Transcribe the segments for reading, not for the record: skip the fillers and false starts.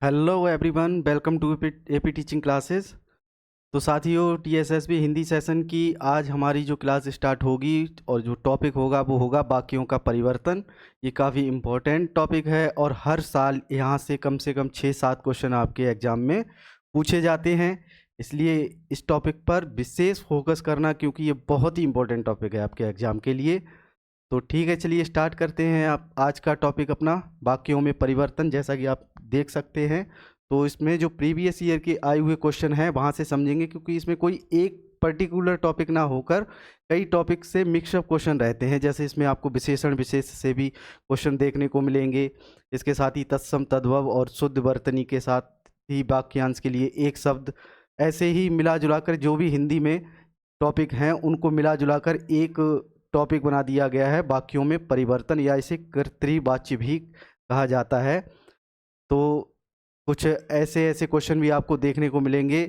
Hello everyone, welcome to AP teaching classes. तो साथियों, टीएसएसबी Hindi session की आज हमारी जो क्लास स्टार्ट होगी और जो टॉपिक होगा वो होगा बाकियों का परिवर्तन। ये काफ़ी इम्पोर्टेंट टॉपिक है और हर साल यहाँ से कम 6-7 क्वेश्चन आपके एग्ज़ाम में पूछे जाते हैं। इसलिए इस टॉपिक पर विशेष फोकस करना, क्योंकि ये बहुत ही इम्पोर्टेंट टॉपिक है आपके एग्ज़ाम के लिए। तो ठीक है, चलिए स्टार्ट करते हैं। आप आज का टॉपिक अपना वाक्यों में परिवर्तन, जैसा कि आप देख सकते हैं। तो इसमें जो प्रीवियस ईयर के आए हुए क्वेश्चन हैं वहाँ से समझेंगे, क्योंकि इसमें कोई एक पर्टिकुलर टॉपिक ना होकर कई टॉपिक से मिक्सअप क्वेश्चन रहते हैं। जैसे इसमें आपको विशेषण विशेष से भी क्वेश्चन देखने को मिलेंगे। इसके साथ ही तत्सम तद्भव और शुद्ध वर्तनी के साथ ही वाक्यांश के लिए एक शब्द, ऐसे ही मिला जुलाकर जो भी हिंदी में टॉपिक हैं उनको मिला जुलाकर एक टॉपिक बना दिया गया है वाक्यों में परिवर्तन, या इसे कर्तृवाच्य भी कहा जाता है। तो कुछ ऐसे ऐसे क्वेश्चन भी आपको देखने को मिलेंगे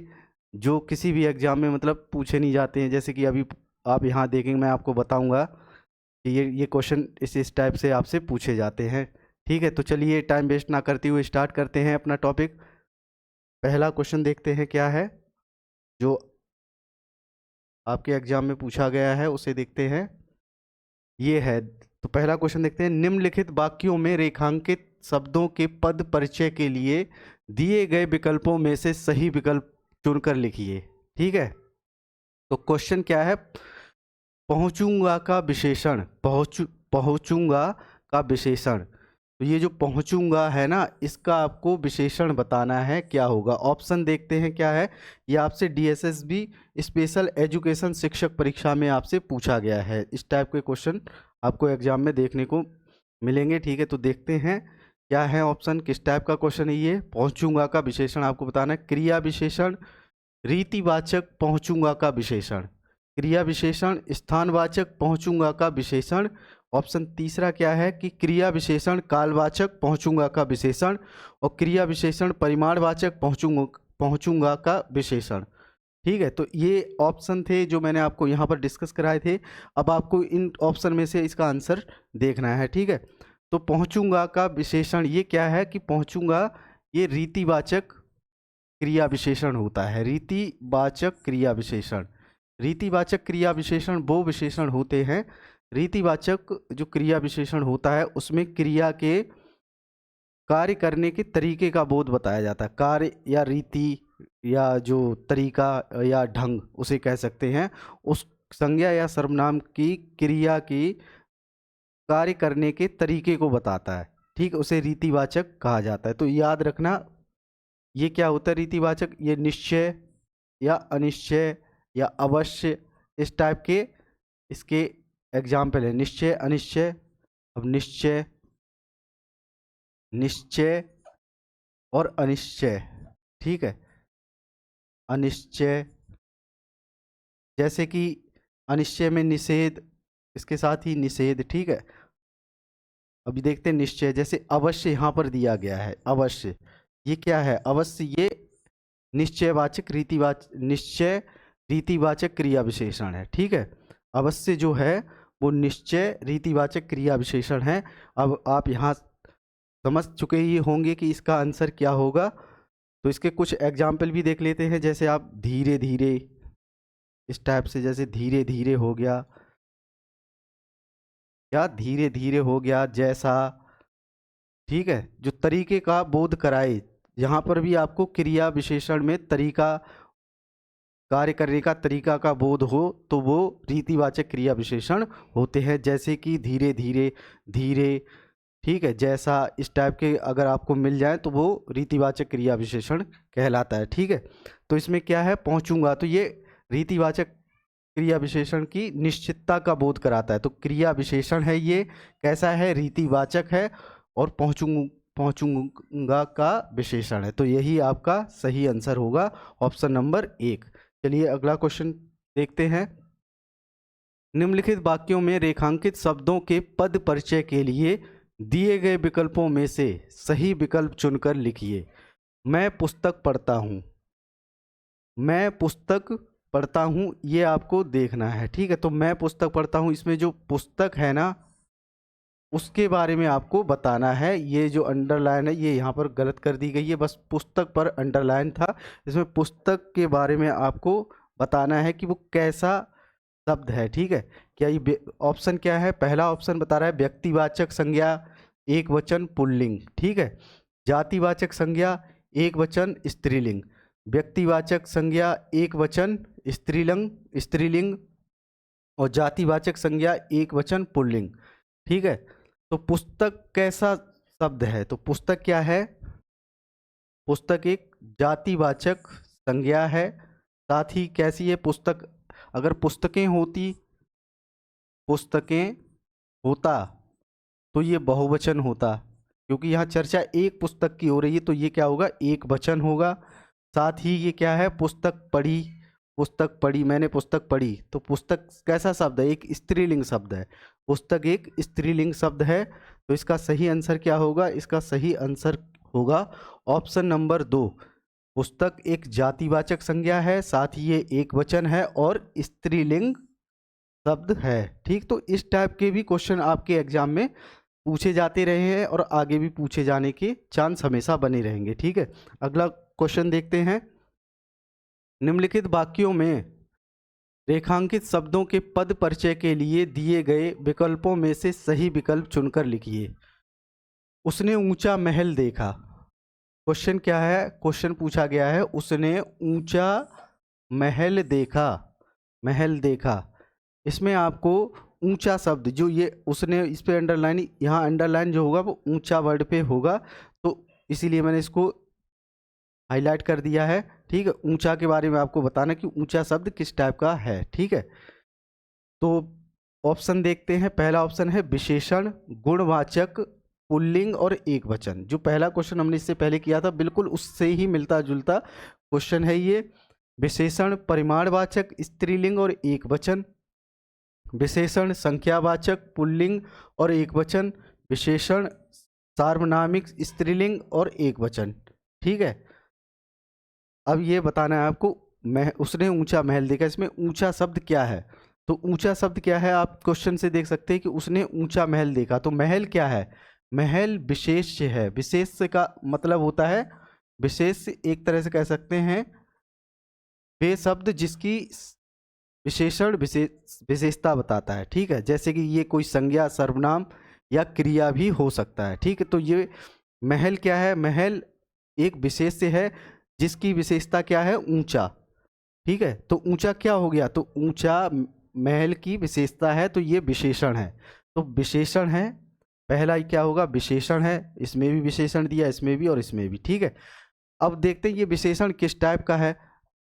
जो किसी भी एग्जाम में मतलब पूछे नहीं जाते हैं। जैसे कि अभी आप यहाँ देखेंगे, मैं आपको बताऊंगा कि ये क्वेश्चन इस टाइप से आपसे पूछे जाते हैं। ठीक है, तो चलिए टाइम वेस्ट ना करते हुए स्टार्ट करते हैं अपना टॉपिक। पहला क्वेश्चन देखते हैं क्या है जो आपके एग्जाम में पूछा गया है, उसे देखते हैं। ये है, तो पहला क्वेश्चन देखते हैं। निम्नलिखित वाक्यों में रेखांकित शब्दों के पद परिचय के लिए दिए गए विकल्पों में से सही विकल्प चुनकर लिखिए। ठीक है, तो क्वेश्चन क्या है? पहुंचूंगा का विशेषण, पहुंचूंगा का विशेषण। तो ये जो पहुंचूंगा है ना, इसका आपको विशेषण बताना है, क्या होगा? ऑप्शन देखते हैं क्या है। ये आपसे डीएसएसबी स्पेशल एजुकेशन शिक्षक परीक्षा में आपसे पूछा गया है। इस टाइप के क्वेश्चन आपको एग्जाम में देखने को मिलेंगे। ठीक है, तो देखते हैं क्या है ऑप्शन, किस टाइप का क्वेश्चन है ये। पहुंचूंगा का विशेषण आपको बताना है। क्रिया विशेषण, रीतिवाचक पहुंचूंगा का विशेषण, क्रिया विशेषण, स्थानवाचक पहुंचूंगा का विशेषण। ऑप्शन तीसरा क्या है कि क्रिया विशेषण कालवाचक पहुंचूंगा का विशेषण, और क्रिया विशेषण परिमाणवाचक पहुंचूंगा का विशेषण। ठीक है, तो ये ऑप्शन थे जो मैंने आपको यहाँ पर डिस्कस कराए थे। अब आपको इन ऑप्शन में से इसका आंसर देखना है। ठीक है, तो पहुंचूंगा का विशेषण ये क्या है कि पहुंचूंगा ये रीतिवाचक क्रिया विशेषण होता है। रीतिवाचक क्रिया विशेषण, रीतिवाचक क्रिया विशेषण वो विशेषण होते हैं। रीतिवाचक जो क्रिया विशेषण होता है उसमें क्रिया के कार्य करने के तरीके का बोध बताया जाता है। कार्य या रीति या जो तरीका या ढंग उसे कह सकते हैं। उस संज्ञा या सर्वनाम की क्रिया की कार्य करने के तरीके को बताता है। ठीक, उसे रीतिवाचक कहा जाता है। तो याद रखना, ये क्या होता है रीतिवाचक? ये निश्चय या अनिश्चय या अवश्य, इस टाइप के इसके एग्जाम्पल है। निश्चय, अनिश्चय। अब निश्चय, निश्चय और अनिश्चय। ठीक है, अनिश्चय, जैसे कि अनिश्चय में निषेध, इसके साथ ही निषेध। ठीक है, अभी देखते हैं निश्चय। जैसे अवश्य यहाँ पर दिया गया है, अवश्य ये क्या है? अवश्य ये निश्चयवाचक निश्चय रीतिवाचक क्रिया विशेषण है। ठीक है, अवश्य जो है वो निश्चय रीतिवाचक क्रिया विशेषण है। अब आप यहाँ समझ चुके ही होंगे कि इसका आंसर क्या होगा। तो इसके कुछ एग्जाम्पल भी देख लेते हैं। जैसे आप धीरे धीरे, इस टाइप से, जैसे धीरे धीरे हो गया, या धीरे धीरे हो गया जैसा। ठीक है, जो तरीके का बोध कराए, यहाँ पर भी आपको क्रिया विशेषण में तरीका, कार्य करने का तरीका का बोध हो तो वो रीतिवाचक क्रिया विशेषण होते हैं। जैसे कि धीरे धीरे, धीरे। ठीक है, जैसा, इस टाइप के अगर आपको मिल जाए तो वो रीतिवाचक क्रिया विशेषण कहलाता है। ठीक है, तो इसमें क्या है? पहुंचूंगा, तो ये रीतिवाचक क्रिया विशेषण की निश्चितता का बोध कराता है। तो क्रिया विशेषण है ये, कैसा है? रीतिवाचक है, और पहुंचूंगा का विशेषण है। तो यही आपका सही आंसर होगा, ऑप्शन नंबर 1। चलिए अगला क्वेश्चन देखते हैं। निम्नलिखित वाक्यों में रेखांकित शब्दों के पद परिचय के लिए दिए गए विकल्पों में से सही विकल्प चुनकर लिखिए। मैं पुस्तक पढ़ता हूँ, मैं पुस्तक पढ़ता हूँ, ये आपको देखना है। ठीक है, तो मैं पुस्तक पढ़ता हूँ, इसमें जो पुस्तक है ना, उसके बारे में आपको बताना है। ये जो अंडरलाइन है ये यहाँ पर गलत कर दी गई है, बस पुस्तक पर अंडरलाइन था। इसमें पुस्तक के बारे में आपको बताना है कि वो कैसा शब्द है। ठीक है, क्या ये ऑप्शन क्या है? पहला ऑप्शन बता रहा है व्यक्तिवाचक संज्ञा एक वचन पुल्लिंग। ठीक है, जातिवाचक संज्ञा एक वचन स्त्रीलिंग, व्यक्तिवाचक संज्ञा एक वचन स्त्रीलिंग और जातिवाचक संज्ञा एक वचन पुल्लिंग। ठीक है, तो पुस्तक कैसा शब्द है? तो पुस्तक क्या है? पुस्तक एक जातिवाचक संज्ञा है। साथ ही कैसी है पुस्तक? अगर पुस्तकें होता तो ये बहुवचन होता, क्योंकि यहाँ चर्चा एक पुस्तक की हो रही है तो ये क्या होगा? एक वचन होगा। साथ ही ये क्या है? पुस्तक पढ़ी, मैंने पुस्तक पढ़ी, तो पुस्तक कैसा शब्द है? एक स्त्रीलिंग शब्द है। पुस्तक एक स्त्रीलिंग शब्द है, तो इसका सही आंसर क्या होगा? इसका सही आंसर होगा ऑप्शन नंबर 2। पुस्तक एक जातिवाचक संज्ञा है, साथ ही ये एक वचन है और स्त्रीलिंग शब्द है। ठीक, तो इस टाइप के भी क्वेश्चन आपके एग्जाम में पूछे जाते रहे हैं और आगे भी पूछे जाने के चांस हमेशा बने रहेंगे। ठीक है, अगला क्वेश्चन देखते हैं। निम्नलिखित वाक्यों में रेखांकित शब्दों के पद परिचय के लिए दिए गए विकल्पों में से सही विकल्प चुनकर लिखिए। उसने ऊंचा महल देखा। क्वेश्चन क्या है? क्वेश्चन पूछा गया है उसने ऊंचा महल देखा। इसमें आपको ऊंचा शब्द जो ये उसने, इस पे अंडरलाइन, यहाँ अंडरलाइन जो होगा वो ऊंचा वर्ड पे होगा, तो इसीलिए मैंने इसको हाईलाइट कर दिया है। ठीक है, ऊंचा के बारे में आपको बताना कि ऊंचा शब्द किस टाइप का है। ठीक है, तो ऑप्शन देखते हैं। पहला ऑप्शन है विशेषण, गुणवाचक, पुल्लिंग और एक वचन। जो पहला क्वेश्चन हमने इससे पहले किया था बिल्कुल उससे ही मिलता जुलता क्वेश्चन है ये। विशेषण परिमाणवाचक स्त्रीलिंग और एक वचन, विशेषण संख्यावाचक पुल्लिंग और एक वचन, विशेषण सार्वनामिक स्त्रीलिंग और एक वचन। ठीक है, अब ये बताना है आपको उसने ऊंचा महल देखा, इसमें ऊंचा शब्द क्या है? तो ऊंचा शब्द क्या है आप क्वेश्चन से देख सकते हैं कि उसने ऊंचा महल देखा, तो महल क्या है? महल विशेष्य है। विशेष्य का मतलब होता है, विशेष एक तरह से कह सकते हैं वे शब्द जिसकी विशेषता बताता है। ठीक है, जैसे कि ये कोई संज्ञा, सर्वनाम या क्रिया भी हो सकता है। ठीक है, तो ये महल क्या है? महल एक विशेष्य है जिसकी विशेषता क्या है? ऊंचा। ठीक है, तो ऊंचा क्या हो गया? तो ऊंचा महल की विशेषता है, तो ये विशेषण है। तो विशेषण है, पहला ही क्या होगा? विशेषण है। इसमें भी विशेषण दिया, इसमें भी और इसमें भी। ठीक है, अब देखते हैं ये विशेषण किस टाइप का है।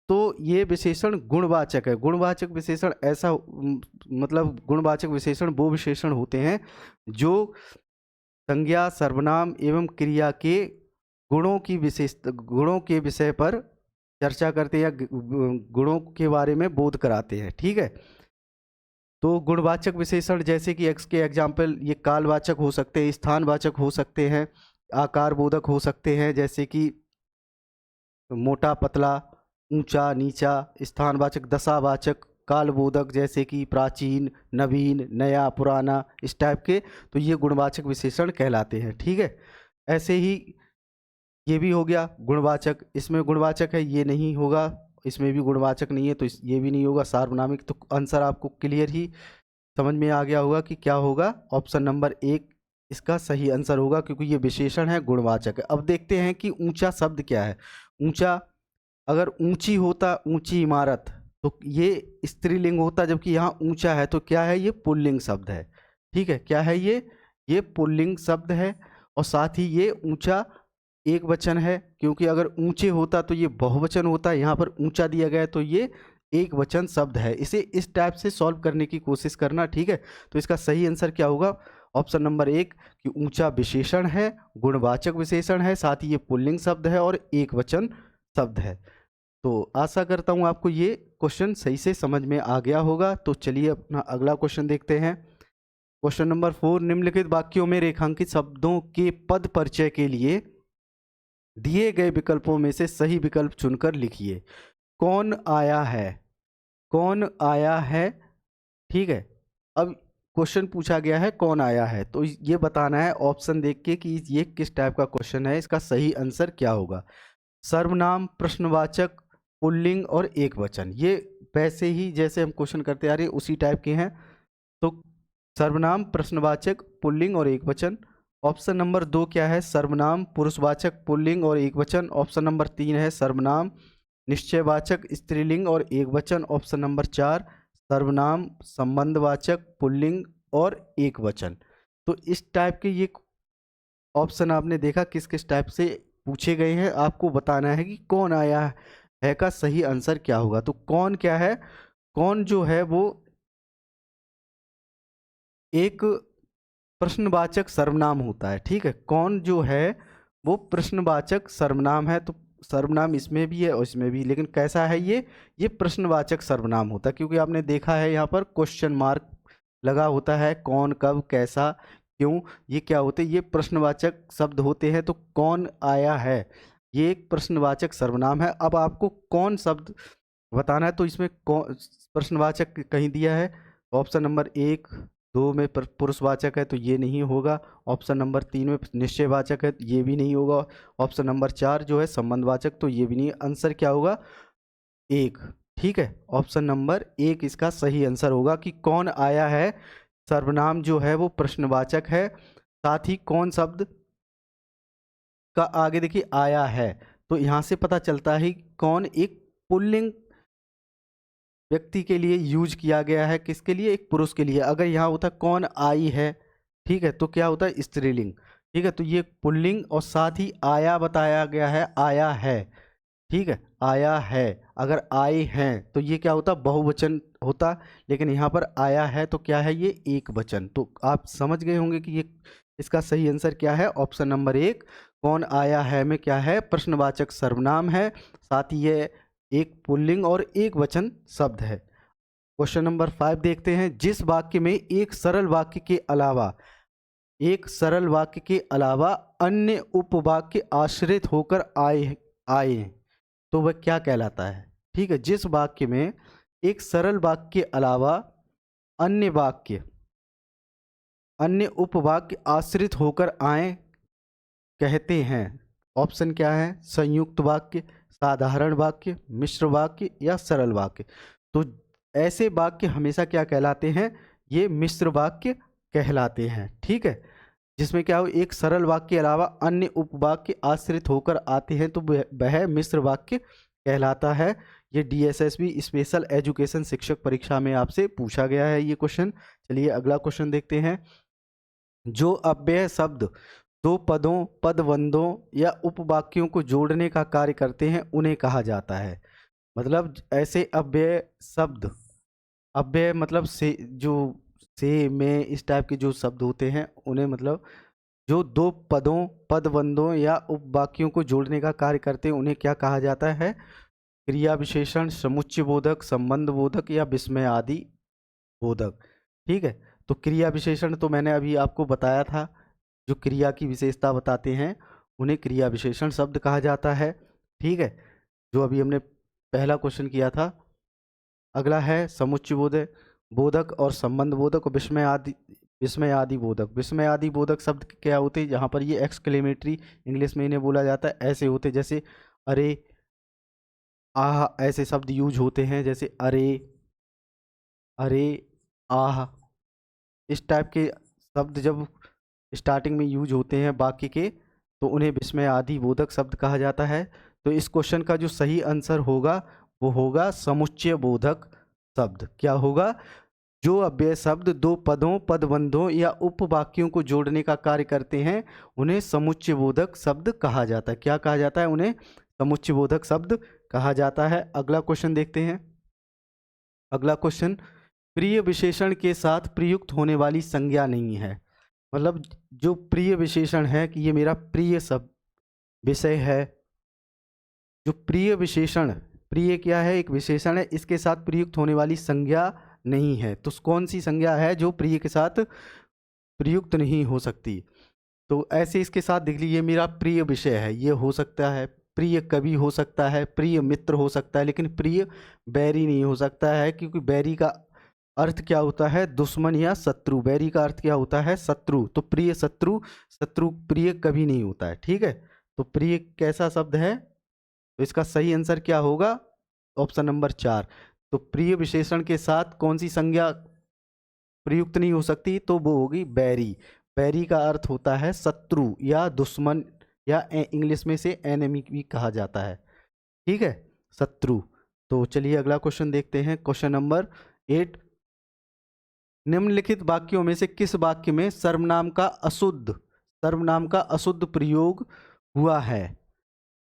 तो ये विशेषण गुणवाचक है। गुणवाचक विशेषण ऐसा मतलब गुणवाचक विशेषण वो विशेषण होते हैं जो संज्ञा, सर्वनाम एवं क्रिया के गुणों के विषय पर चर्चा करते हैं या गुणों के बारे में बोध कराते हैं। ठीक है, तो गुणवाचक विशेषण जैसे कि एक्स के एग्जाम्पल ये कालवाचक हो सकते हैं, स्थानवाचक हो सकते हैं, आकार बोधक हो सकते हैं, जैसे कि मोटा पतला, ऊंचा नीचा। स्थानवाचक दशावाचक, कालबोधक जैसे कि प्राचीन, नवीन, नया, पुराना, इस टाइप के, तो ये गुणवाचक विशेषण कहलाते हैं। ठीक है, ऐसे ही ये भी हो गया गुणवाचक। इसमें गुणवाचक है, ये नहीं होगा, इसमें भी गुणवाचक नहीं है तो ये भी नहीं होगा। सार्वनामिक, तो आंसर आपको क्लियर ही समझ में आ गया होगा कि क्या होगा। ऑप्शन नंबर 1 इसका सही आंसर होगा, क्योंकि ये विशेषण है, गुणवाचक है। अब देखते हैं कि ऊंचा शब्द क्या है। ऊंचा, अगर ऊंची होता, ऊंची इमारत, तो ये स्त्रीलिंग होता, जबकि यहाँ ऊंचा है तो क्या है? ये पुल्लिंग शब्द है। ठीक है, क्या है ये पुल्लिंग शब्द है। और साथ ही ये ऊंचा एक वचन है, क्योंकि अगर ऊंचे होता तो ये बहुवचन होता है, यहाँ पर ऊंचा दिया गया है तो ये एक वचन शब्द है। इसे इस टाइप से सॉल्व करने की कोशिश करना। ठीक है, तो इसका सही आंसर क्या होगा? ऑप्शन नंबर 1 कि ऊंचा विशेषण है, गुणवाचक विशेषण है, साथ ही ये पुल्लिंग शब्द है और एक वचन शब्द है। तो आशा करता हूँ आपको ये क्वेश्चन सही से समझ में आ गया होगा। तो चलिए अपना अगला क्वेश्चन देखते हैं। क्वेश्चन नंबर 4, निम्नलिखित वाक्यों में रेखांकित शब्दों के पद परिचय के लिए दिए गए विकल्पों में से सही विकल्प चुनकर लिखिए। कौन आया है? कौन आया है? ठीक है, अब क्वेश्चन पूछा गया है कौन आया है, तो ये बताना है ऑप्शन देख के कि ये किस टाइप का क्वेश्चन है, इसका सही आंसर क्या होगा। सर्वनाम, प्रश्नवाचक, पुल्लिंग और एकवचन, ये वैसे ही जैसे हम क्वेश्चन करते आ रहे हैं उसी टाइप के हैं। तो सर्वनाम, प्रश्नवाचक, पुल्लिंग और एकवचन। ऑप्शन नंबर 2 क्या है, सर्वनाम, पुरुषवाचक, पुल्लिंग और एकवचन। ऑप्शन नंबर 3 है सर्वनाम, निश्चयवाचक, स्त्रीलिंग और एकवचन। ऑप्शन नंबर 4 सर्वनाम, संबंधवाचक, पुल्लिंग और एकवचन। तो इस टाइप के ये ऑप्शन आपने देखा किस किस टाइप से पूछे गए हैं, आपको बताना है कि कौन आया है का सही आंसर क्या होगा। तो कौन क्या है, कौन जो है वो एक प्रश्नवाचक सर्वनाम होता है, ठीक है। कौन जो है वो प्रश्नवाचक सर्वनाम है, तो सर्वनाम इसमें भी है और इसमें भी, लेकिन कैसा है ये प्रश्नवाचक सर्वनाम होता है, क्योंकि आपने देखा है यहाँ पर क्वेश्चन मार्क लगा होता है, कौन, कब, कैसा, क्यों, ये क्या होते हैं, ये प्रश्नवाचक शब्द होते हैं। तो कौन आया है ये एक प्रश्नवाचक सर्वनाम है। अब आपको कौन शब्द बताना है, तो इसमें कौन प्रश्नवाचक कहीं दिया है, ऑप्शन नंबर 1 2 में पुरुषवाचक है तो ये नहीं होगा। ऑप्शन नंबर 3 में निश्चयवाचक है, ये भी नहीं होगा। ऑप्शन नंबर 4 जो है संबंधवाचक, तो ये भी नहीं। आंसर क्या होगा, 1, ठीक है। ऑप्शन नंबर 1 इसका सही आंसर होगा कि कौन आया है, सर्वनाम जो है वो प्रश्नवाचक है। साथ ही कौन शब्द का आगे देखिए आया है, तो यहाँ से पता चलता है कौन एक पुल्लिंग व्यक्ति के लिए यूज किया गया है, किसके लिए, एक पुरुष के लिए। अगर यहाँ होता कौन आई है, ठीक है, तो क्या होता है स्त्रीलिंग, ठीक है। तो ये पुल्लिंग और साथ ही आया बताया गया है, आया है, ठीक है, आया है। अगर आए हैं तो ये क्या होता, बहुवचन होता, लेकिन यहाँ पर आया है तो क्या है, ये एक वचन। तो आप समझ गए होंगे कि ये इसका सही आंसर क्या है, ऑप्शन नंबर 1 कौन आया है में क्या है, प्रश्नवाचक सर्वनाम है, साथ ही ये एक पुल्लिंग और एक वचन शब्द है। क्वेश्चन नंबर 5 देखते हैं, जिस वाक्य में एक सरल वाक्य के अलावा अन्य उपवाक्य आश्रित होकर आए तो वह क्या कहलाता है, ठीक है। जिस वाक्य में एक सरल वाक्य के अलावा अन्य उपवाक्य आश्रित होकर आए कहते हैं। ऑप्शन क्या है, संयुक्त वाक्य, साधारण वाक्य, मिश्र वाक्य या सरल वाक्य। तो ऐसे वाक्य हमेशा क्या कहलाते हैं, ये मिश्र वाक्य कहलाते हैं, ठीक है। जिसमें क्या हो, एक सरल वाक्य के अलावा अन्य उपवाक्य आश्रित होकर आते हैं तो वह मिश्र वाक्य कहलाता है। ये DSSB स्पेशल एजुकेशन शिक्षक परीक्षा में आपसे पूछा गया है ये क्वेश्चन। चलिए अगला क्वेश्चन देखते हैं। जो अव्यय शब्द दो पदों, पदबंधों या उपवाक्यों को जोड़ने का कार्य करते हैं उन्हें कहा जाता है। मतलब ऐसे अव्यय शब्द, अव्यय मतलब से, जो से, में, इस टाइप के जो शब्द होते हैं उन्हें, मतलब जो दो पदों, पदबंधों या उपवाक्यों को जोड़ने का कार्य करते हैं उन्हें क्या कहा जाता है, क्रिया विशेषण, समुच्चय बोधक, संबंध बोधक या विस्मय आदि बोधक, ठीक है। तो क्रिया विशेषण तो मैंने अभी आपको बताया था, जो क्रिया की विशेषता बताते हैं उन्हें क्रिया विशेषण शब्द कहा जाता है, ठीक है, जो अभी हमने पहला क्वेश्चन किया था। अगला है समुच्चय बोधक और संबंध बोधक और विस्मय आदि बोधक। विस्मय आदि बोधक शब्द क्या होते हैं, जहाँ पर ये एक्सक्लेमेटरी इंग्लिश में इन्हें बोला जाता है, ऐसे होते जैसे अरे, आह, ऐसे शब्द यूज होते हैं, जैसे अरे, अरे, आह, इस टाइप के शब्द जब स्टार्टिंग में यूज होते हैं वाक्य के तो उन्हें विस्मय आदि बोधक शब्द कहा जाता है। तो इस क्वेश्चन का जो सही आंसर होगा वो होगा समुच्चय बोधक शब्द। क्या होगा, जो अव्यय शब्द दो पदों, पदबंधों या उपवाक्यों को जोड़ने का कार्य करते हैं उन्हें समुच्चय बोधक शब्द कहा जाता है। क्या कहा जाता है, उन्हें समुच्चय बोधक शब्द कहा जाता है। अगला क्वेश्चन देखते हैं। अगला क्वेश्चन, प्रिय विशेषण के साथ प्रयुक्त होने वाली संज्ञा नहीं है। मतलब जो प्रिय विशेषण है कि ये मेरा प्रिय सब विषय है, जो प्रिय विशेषण, प्रिय क्या है, एक विशेषण है, इसके साथ प्रयुक्त होने वाली संज्ञा नहीं है। तो कौन सी संज्ञा है जो प्रिय के साथ प्रयुक्त नहीं हो सकती, तो ऐसे इसके साथ देख लीजिए, मेरा प्रिय विषय है, ये हो सकता है, प्रिय कवि हो सकता है, प्रिय मित्र हो सकता है, लेकिन प्रिय बैरी नहीं हो सकता है, क्योंकि बैरी का अर्थ क्या होता है? दुश्मन या शत्रु। बैरी का अर्थ क्या होता है? शत्रु। तो प्रिय शत्रु, शत्रु प्रिय कभी नहीं होता है, ठीक है। तो प्रिय कैसा शब्द है? तो इसका सही आंसर क्या होगा? Option number 4। तो प्रिय विशेषण के साथ कौन सी संज्ञा प्रयुक्त नहीं हो सकती? तो वो होगी बैरी। बैरी का अर्थ होता है शत्रु या दुश्मन, या इंग्लिश में से एनिमी भी कहा जाता है, ठीक है, शत्रु। तो चलिए अगला क्वेश्चन देखते हैं, क्वेश्चन नंबर 8। निम्नलिखित वाक्यों में से किस वाक्य में सर्वनाम का अशुद्ध प्रयोग हुआ है?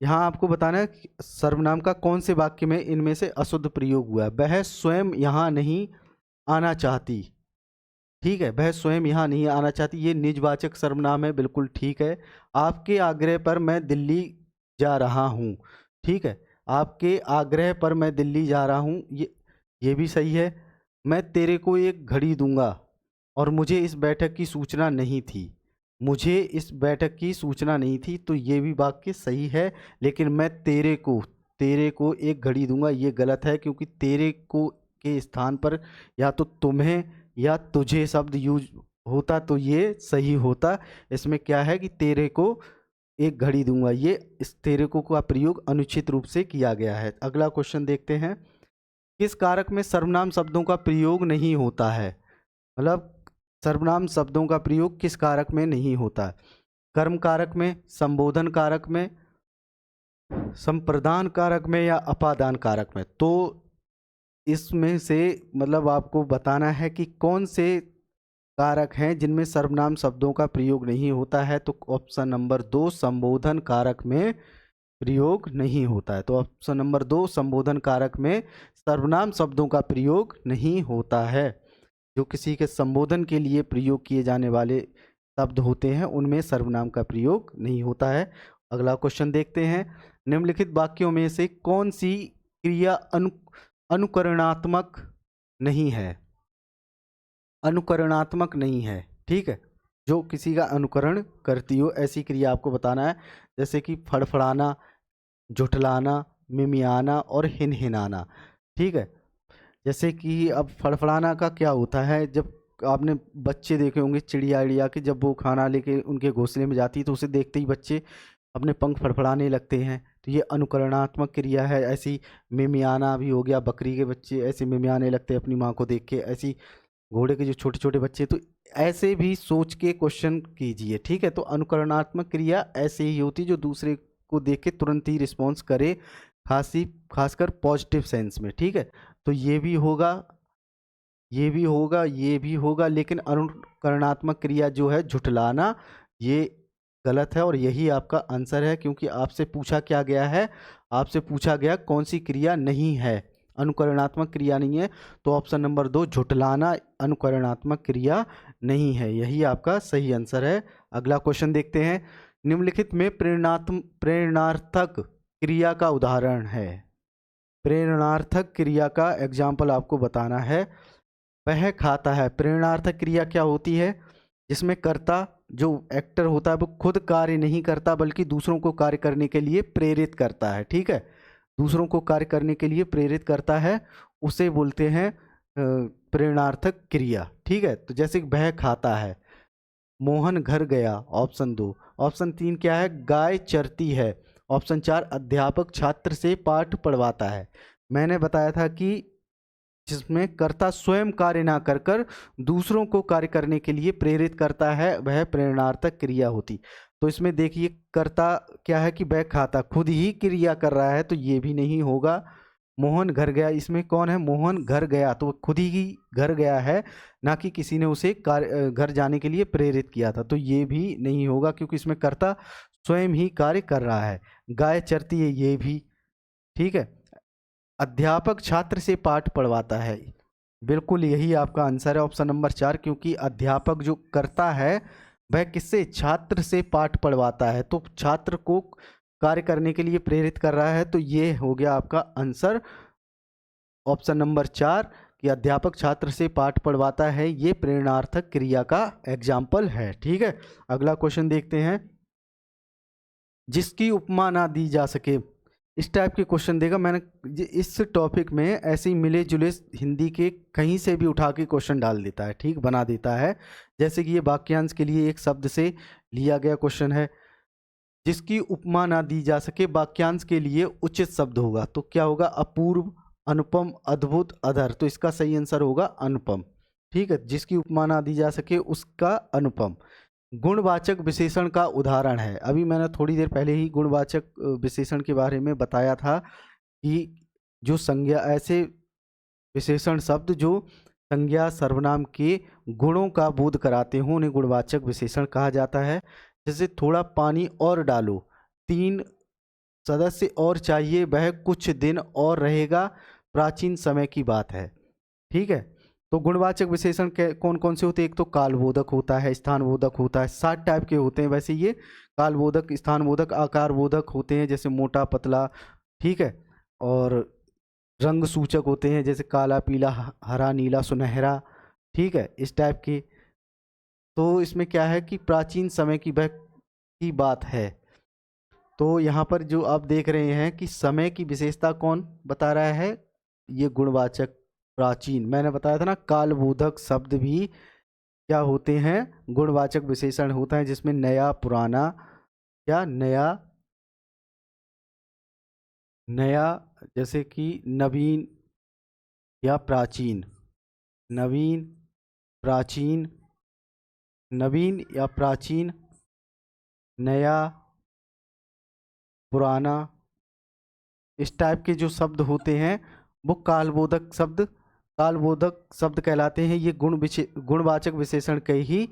यहाँ आपको बताना है कि सर्वनाम का कौन से वाक्य में इनमें से अशुद्ध प्रयोग हुआ है। वह स्वयं यहाँ नहीं आना चाहती, ठीक है, वह स्वयं यहाँ नहीं आना चाहती, ये निजवाचक सर्वनाम है, बिल्कुल ठीक है। आपके आग्रह पर मैं दिल्ली जा रहा हूँ, ठीक है, आपके आग्रह पर मैं दिल्ली जा रहा हूँ, ये भी सही है। मैं तेरे को एक घड़ी दूंगा और मुझे इस बैठक की सूचना नहीं थी, मुझे इस बैठक की सूचना नहीं थी, तो ये भी वाक्य सही है। लेकिन मैं तेरे को एक घड़ी दूंगा, ये गलत है, क्योंकि तेरे को के स्थान पर या तो तुम्हें या तुझे शब्द यूज होता तो ये सही होता। इसमें क्या है कि तेरे को एक घड़ी दूंगा, ये इस तेरे को का प्रयोग अनुचित रूप से किया गया है। अगला क्वेश्चन देखते हैं, किस कारक में सर्वनाम शब्दों का प्रयोग नहीं होता है? मतलब सर्वनाम शब्दों का प्रयोग किस कारक में नहीं होता है? कर्म कारक में, संबोधन कारक में, संप्रदान कारक में, या अपादान कारक में? तो इसमें से मतलब आपको बताना है कि कौन से कारक हैं जिनमें सर्वनाम शब्दों का प्रयोग नहीं होता है। तो ऑप्शन नंबर 2 संबोधन कारक में प्रयोग नहीं होता है। तो ऑप्शन नंबर 2 संबोधन कारक में सर्वनाम शब्दों का प्रयोग नहीं होता है। जो किसी के संबोधन के लिए प्रयोग किए जाने वाले शब्द होते हैं उनमें सर्वनाम का प्रयोग नहीं होता है। अगला क्वेश्चन देखते हैं, निम्नलिखित वाक्यों में से कौन सी क्रिया अनुकरणात्मक नहीं है? अनुकरणात्मक नहीं है, ठीक है, जो किसी का अनुकरण करती हो ऐसी क्रिया आपको बताना है। जैसे कि फड़फड़ाना, झुठलाना, मिमियाना और हिनहिनाना, ठीक है। जैसे कि अब फड़फड़ाना का क्या होता है, जब आपने बच्चे देखे होंगे चिड़िया इड़िया के, जब वो खाना लेके उनके घोंसले में जाती है तो उसे देखते ही बच्चे अपने पंख फड़फड़ाने लगते हैं, तो ये अनुकरणात्मक क्रिया है। ऐसी मिमियाना भी हो गया, बकरी के बच्चे ऐसे मिमियाने लगते हैं अपनी माँ को देख के, ऐसी घोड़े के जो छोटे छोटे बच्चे, तो ऐसे भी सोच के क्वेश्चन कीजिए, ठीक है। तो अनुकरणात्मक क्रिया ऐसे ही होती जो दूसरे को देख के तुरंत ही रिस्पॉन्स करे, खासकर पॉजिटिव सेंस में, ठीक है। तो ये भी होगा, ये भी होगा, ये भी होगा, लेकिन अनुकरणात्मक क्रिया जो है झुठलाना, ये गलत है और यही आपका आंसर है, क्योंकि आपसे पूछा क्या गया है, आपसे पूछा गया कौन सी क्रिया नहीं है, अनुकरणात्मक क्रिया नहीं है। तो ऑप्शन नंबर 2 झुठलाना अनुकरणात्मक क्रिया नहीं है, यही आपका सही आंसर है। अगला क्वेश्चन देखते हैं, निम्नलिखित में प्रेरणार्थक क्रिया का उदाहरण है। प्रेरणार्थक क्रिया का एग्जाम्पल आपको बताना है। वह खाता है, प्रेरणार्थक क्रिया क्या होती है? जिसमें कर्ता जो एक्टर होता है वो खुद कार्य नहीं करता बल्कि दूसरों को कार्य करने के लिए प्रेरित करता है, ठीक है, दूसरों को कार्य करने के लिए प्रेरित करता है, उसे बोलते हैं प्रेरणार्थक क्रिया, ठीक है। तो जैसे वह खाता है, मोहन घर गया, ऑप्शन 2। ऑप्शन 3 क्या है? गाय चरती है। ऑप्शन 4 अध्यापक छात्र से पाठ पढ़वाता है। मैंने बताया था कि जिसमें कर्ता स्वयं कार्य ना कर कर दूसरों को कार्य करने के लिए प्रेरित करता है, वह प्रेरणार्थक क्रिया होती। तो इसमें देखिए कर्ता क्या है कि वह खाता खुद ही क्रिया कर रहा है, तो ये भी नहीं होगा। मोहन घर गया, इसमें कौन है? मोहन घर गया, तो खुद ही घर गया है, ना कि किसी ने उसे घर जाने के लिए प्रेरित किया था, तो ये भी नहीं होगा, क्योंकि इसमें कर्ता स्वयं ही कार्य कर रहा है। गाय चरती है, ये भी ठीक है। अध्यापक छात्र से पाठ पढ़वाता है, बिल्कुल यही आपका आंसर है, ऑप्शन नंबर 4, क्योंकि अध्यापक जो करता है वह किससे? छात्र से पाठ पढ़वाता है, तो छात्र को कार्य करने के लिए प्रेरित कर रहा है, तो ये हो गया आपका आंसर ऑप्शन नंबर 4 कि अध्यापक छात्र से पाठ पढ़वाता है, ये प्रेरणार्थक क्रिया का एग्जाम्पल है, ठीक है। अगला क्वेश्चन देखते हैं, जिसकी उपमा ना दी जा सके, इस टाइप के क्वेश्चन देगा। मैंने इस टॉपिक में ऐसे ही मिले जुले हिंदी के कहीं से भी उठा के क्वेश्चन डाल देता है, ठीक, बना देता है। जैसे कि ये वाक्यांश के लिए एक शब्द से लिया गया क्वेश्चन है, जिसकी उपमा ना दी जा सके वाक्यांश के लिए उचित शब्द होगा। तो क्या होगा? अपूर्व, अनुपम, अद्भुत, अधर। तो इसका सही आंसर होगा अनुपम, ठीक है। जिसकी उपमा ना दी जा सके उसका अनुपम। गुणवाचक विशेषण का उदाहरण है। अभी मैंने थोड़ी देर पहले ही गुणवाचक विशेषण के बारे में बताया था कि जो संज्ञा, ऐसे विशेषण शब्द जो संज्ञा सर्वनाम के गुणों का बोध कराते हों उन्हें गुणवाचक विशेषण कहा जाता है। जैसे थोड़ा पानी और डालो, 3 सदस्य और चाहिए, वह कुछ दिन और रहेगा, प्राचीन समय की बात है, ठीक है। तो गुणवाचक विशेषण कौन कौन से होते हैं? एक तो कालबोधक होता है, स्थानबोधक होता है, 7 टाइप के होते हैं वैसे ये। कालबोधक, स्थानबोधक, आकारबोधक होते हैं जैसे मोटा पतला, ठीक है। और रंग सूचक होते हैं जैसे काला, पीला, हरा, नीला, सुनहरा, ठीक है, इस टाइप के। तो इसमें क्या है कि प्राचीन समय की बात है। तो यहाँ पर जो आप देख रहे हैं कि समय की विशेषता कौन बता रहा है? ये गुणवाचक प्राचीन। मैंने बताया था ना, कालबोधक शब्द भी क्या होते हैं? गुणवाचक विशेषण होता है, जिसमें नया, पुराना, क्या नया, नया, जैसे कि नवीन या प्राचीन, नवीन, प्राचीन, नवीन या प्राचीन, नया, पुराना, इस टाइप के जो शब्द होते हैं वो कालबोधक शब्द कहलाते हैं। ये गुणवाचक विशेषण के ही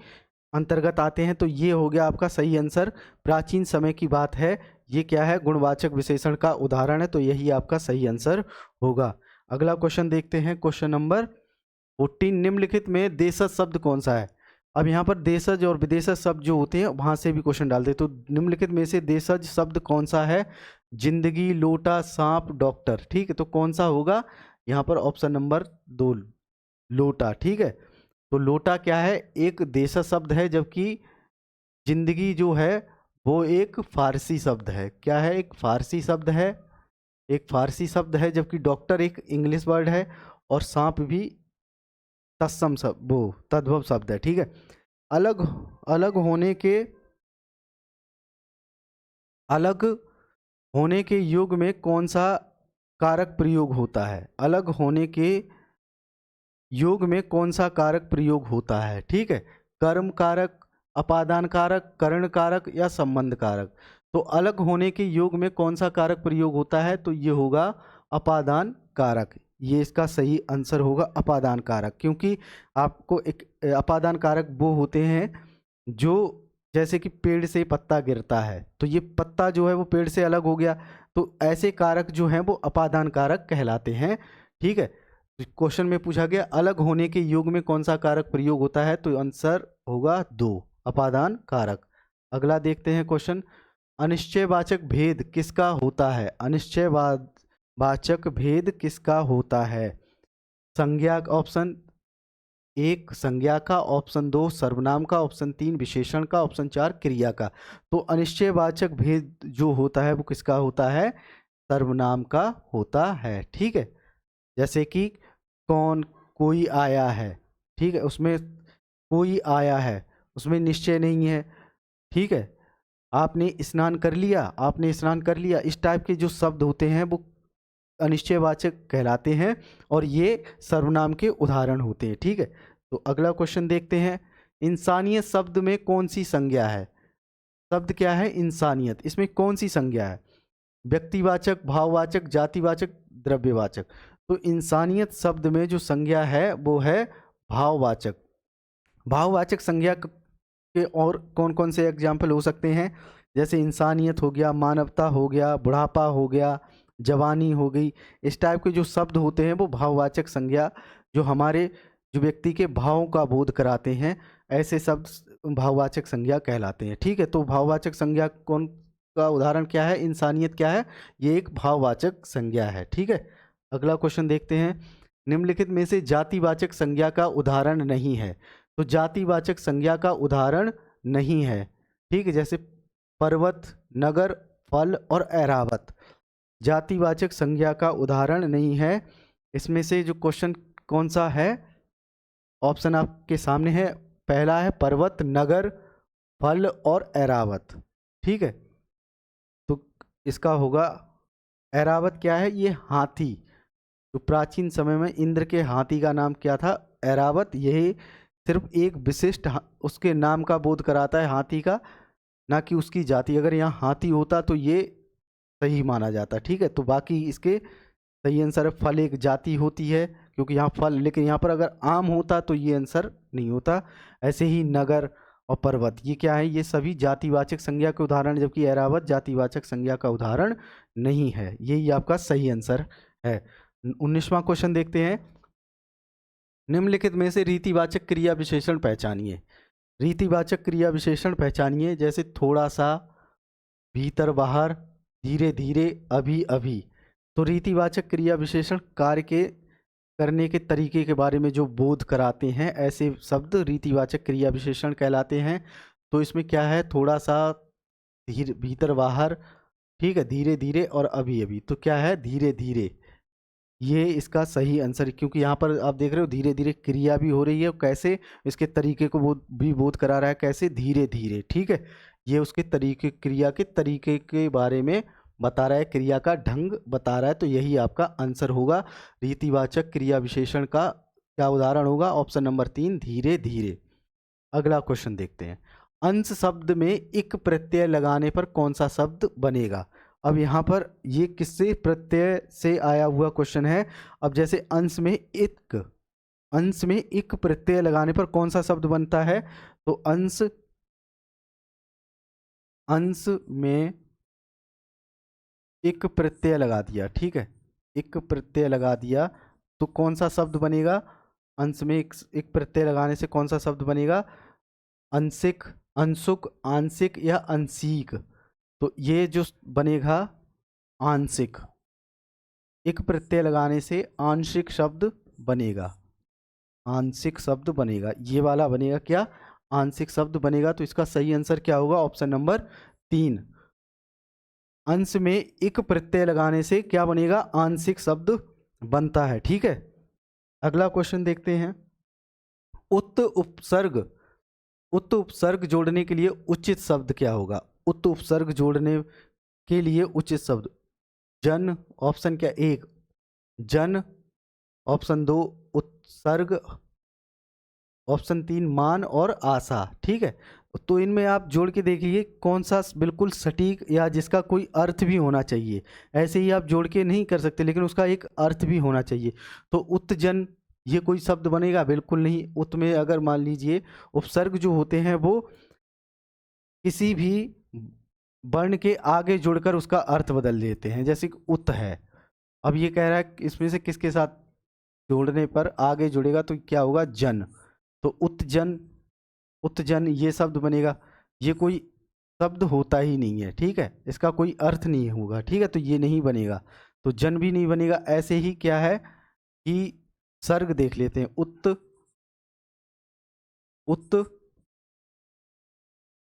अंतर्गत आते हैं। तो ये हो गया आपका सही आंसर। प्राचीन समय की बात है, ये क्या है? गुणवाचक विशेषण का उदाहरण है। तो यही आपका सही आंसर होगा। अगला क्वेश्चन देखते हैं, क्वेश्चन नंबर 14। निम्नलिखित में देशज शब्द कौन सा है? अब यहाँ पर देशज और विदेशज शब्द जो होते हैं वहाँ से भी क्वेश्चन डालते हैं। तो निम्नलिखित में से देशज शब्द कौन सा है? जिंदगी, लोटा, सांप, डॉक्टर, ठीक है। तो कौन सा होगा? यहाँ पर ऑप्शन नंबर 2, लोटा, ठीक है। तो लोटा क्या है? एक देशज शब्द है, जबकि जिंदगी जो है वो एक फारसी शब्द है। क्या है? एक फारसी शब्द है, एक फारसी शब्द है। जबकि डॉक्टर एक इंग्लिश वर्ड है, और सांप भी तत्सम शब्द, वो तद्भव शब्द है, ठीक है। अलग अलग होने के युग में कौन सा कारक प्रयोग होता है? अलग होने के योग में कौन सा कारक प्रयोग होता है? ठीक है, कर्म कारक, अपादान कारक, करण कारक या संबंध कारक। तो अलग होने के योग में कौन सा कारक प्रयोग होता है? तो ये होगा अपादान कारक। ये इसका सही आंसर होगा अपादान कारक, क्योंकि आपको एक अपादान कारक वो होते हैं जो, जैसे कि पेड़ से पत्ता गिरता है तो ये पत्ता जो है वो पेड़ से अलग हो गया, तो ऐसे कारक जो हैं वो अपादान कारक कहलाते हैं। ठीक है, क्वेश्चन में पूछा गया अलग होने के योग में कौन सा कारक प्रयोग होता है, तो आंसर होगा 2, अपादान कारक। अगला देखते हैं क्वेश्चन, अनिश्चयवाचक भेद किसका होता है? अनिश्चयवाचक भेद किसका होता है? संज्ञा, ऑप्शन 1 संज्ञा का, ऑप्शन 2 सर्वनाम का, ऑप्शन 3 विशेषण का, ऑप्शन 4 क्रिया का। तो अनिश्चयवाचक भेद जो होता है वो किसका होता है? सर्वनाम का होता है। ठीक है, जैसे कि कौन, कोई आया है, ठीक है, उसमें कोई आया है, उसमें निश्चय नहीं है। ठीक है, आपने स्नान कर लिया, आपने स्नान कर लिया, इस टाइप के जो शब्द होते हैं वो अनिश्चयवाचक कहलाते हैं और ये सर्वनाम के उदाहरण होते हैं। ठीक है, तो अगला क्वेश्चन देखते हैं, इंसानियत शब्द में कौन सी संज्ञा है? शब्द क्या है? इंसानियत, इसमें कौन सी संज्ञा है? व्यक्तिवाचक, भाववाचक, जातिवाचक, द्रव्यवाचक। तो इंसानियत शब्द में जो संज्ञा है वो है भाववाचक। भाववाचक संज्ञा के और कौन कौन से एग्जाम्पल हो सकते हैं? जैसे इंसानियत हो गया, मानवता हो गया, बुढ़ापा हो गया, जवानी हो गई। इस टाइप के जो शब्द होते हैं वो भाववाचक संज्ञा, जो हमारे जो व्यक्ति के भावों का बोध कराते हैं, ऐसे शब्द भाववाचक संज्ञा कहलाते हैं। ठीक है, तो भाववाचक संज्ञा कौन का उदाहरण क्या है? इंसानियत क्या है? ये एक भाववाचक संज्ञा है। ठीक है, अगला क्वेश्चन देखते हैं, निम्नलिखित में से जातिवाचक संज्ञा का उदाहरण नहीं है। तो जातिवाचक संज्ञा का उदाहरण नहीं है, ठीक है, जैसे पर्वत, नगर, फल और ऐरावत। जातिवाचक संज्ञा का उदाहरण नहीं है। इसमें से जो क्वेश्चन कौन सा है, ऑप्शन आपके सामने है। पहला है पर्वत, नगर, फल और ऐरावत। ठीक है, तो इसका होगा ऐरावत। क्या है ये? हाथी। तो प्राचीन समय में इंद्र के हाथी का नाम क्या था? ऐरावत। यही सिर्फ एक विशिष्ट उसके नाम का बोध कराता है, हाथी का, ना कि उसकी जाति। अगर यहाँ हाथी होता तो ये सही माना जाता। ठीक है, तो बाकी इसके सही आंसर है फल एक जाति होती है, क्योंकि यहाँ फल, लेकिन यहाँ पर अगर आम होता तो ये आंसर नहीं होता। ऐसे ही नगर और पर्वत, ये क्या है? ये सभी जातिवाचक संज्ञा के उदाहरण, जबकि ऐरावत जातिवाचक संज्ञा का उदाहरण नहीं है। यही आपका सही आंसर है। 19वां क्वेश्चन देखते हैं। निम्नलिखित में से रीतिवाचक क्रिया विशेषण पहचानिए। रीतिवाचक क्रिया विशेषण पहचानिए, जैसे थोड़ा सा, भीतर बाहर, धीरे धीरे, अभी अभी। तो रीतिवाचक क्रिया विशेषण कार्य के करने के तरीके के बारे में जो बोध कराते हैं, ऐसे शब्द रीतिवाचक क्रिया विशेषण कहलाते हैं। तो इसमें क्या है? थोड़ा सा, धीरे, भीतर बाहर, ठीक है, धीरे धीरे और अभी अभी। तो क्या है? धीरे धीरे। ये इसका सही आंसर, क्योंकि यहाँ पर आप देख रहे हो धीरे धीरे क्रिया भी हो रही है, कैसे? इसके तरीके को भी बोध करा रहा है, कैसे? धीरे धीरे। ठीक है, ये उसके तरीके, क्रिया के तरीके के बारे में बता रहा है, क्रिया का ढंग बता रहा है। तो यही आपका आंसर होगा। रीतिवाचक क्रिया विशेषण का क्या उदाहरण होगा? ऑप्शन नंबर 3, धीरे धीरे। अगला क्वेश्चन देखते हैं। अंश शब्द में इक प्रत्यय लगाने पर कौन सा शब्द बनेगा? अब यहाँ पर ये किससे प्रत्यय से आया हुआ क्वेश्चन है। अब जैसे अंश में इक प्रत्यय लगाने पर कौन सा शब्द बनता है? तो अंश में इक प्रत्यय लगा दिया, ठीक है, इक प्रत्यय लगा दिया तो कौन सा शब्द बनेगा? अंश में एक प्रत्यय लगाने से कौन सा शब्द बनेगा? अंशिक, अंशुक, आंशिक या अंशिक। तो ये जो बनेगा आंशिक। एक प्रत्यय लगाने से आंशिक शब्द बनेगा, आंशिक शब्द बनेगा, ये वाला बनेगा। क्या? आंशिक शब्द बनेगा। तो इसका सही आंसर क्या होगा? Option number 3। अंश में एक प्रत्यय लगाने से क्या बनेगा? आंशिक शब्द बनता है। ठीक है, अगला क्वेश्चन देखते हैं। उत उपसर्ग जोड़ने के लिए उचित शब्द क्या होगा? उत उपसर्ग जोड़ने के लिए उचित शब्द जन, ऑप्शन क्या? 1 जन, ऑप्शन 2 उत्सर्ग, ऑप्शन 3 मान और आशा। ठीक है, तो इनमें आप जोड़ के देखिए कौन सा बिल्कुल सटीक या जिसका कोई अर्थ भी होना चाहिए। ऐसे ही आप जोड़ के नहीं कर सकते, लेकिन उसका एक अर्थ भी होना चाहिए। तो उत्जन, ये कोई शब्द बनेगा? बिल्कुल नहीं। उत में अगर मान लीजिए उपसर्ग जो होते हैं वो किसी भी वर्ण के आगे जुड़कर उसका अर्थ बदल देते हैं, जैसे कि उत है। अब ये कह रहा है इसमें से किसके साथ जोड़ने पर आगे जुड़ेगा? तो क्या होगा? जन। तो उत्जन, उत्जन ये शब्द बनेगा। ये कोई शब्द होता ही नहीं है। ठीक है, इसका कोई अर्थ नहीं होगा। ठीक है, तो ये नहीं बनेगा। तो जन भी नहीं बनेगा। ऐसे ही क्या है कि सर्ग देख लेते हैं। उत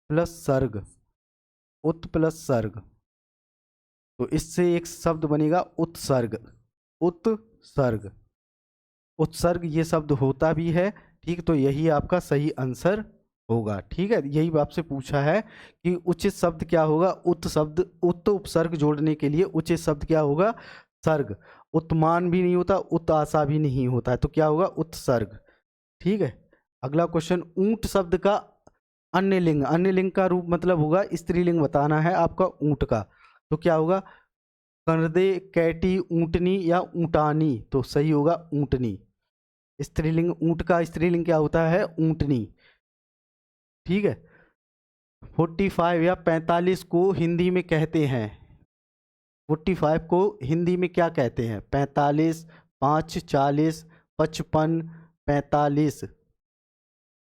प्लस सर्ग, उत प्लस सर्ग, तो इससे एक शब्द बनेगा उत्सर्ग। उत्सर्ग, उत्सर्ग ये शब्द होता भी है। ठीक, तो यही आपका सही आंसर होगा। ठीक है, यही आपसे पूछा है कि उचित शब्द क्या होगा? उत शब्द, उत उपसर्ग जोड़ने के लिए उचित शब्द क्या होगा? सर्ग। उत्मान भी नहीं होता, उत आशा भी नहीं होता है, तो क्या होगा? उत्सर्ग। ठीक है, अगला क्वेश्चन। ऊंट शब्द का अन्य लिंग, अन्य लिंग का रूप मतलब होगा स्त्रीलिंग बताना है आपका ऊंट का। तो क्या होगा? कंदे, कैटी, ऊंटनी या ऊंटानी। तो सही होगा ऊंटनी। स्त्रीलिंग, ऊंट का स्त्रीलिंग क्या होता है? ऊंटनी। ठीक है, 45 या 45 को हिंदी में कहते हैं, 45 को हिंदी में क्या कहते हैं? 45, 5, 40, 55, 45,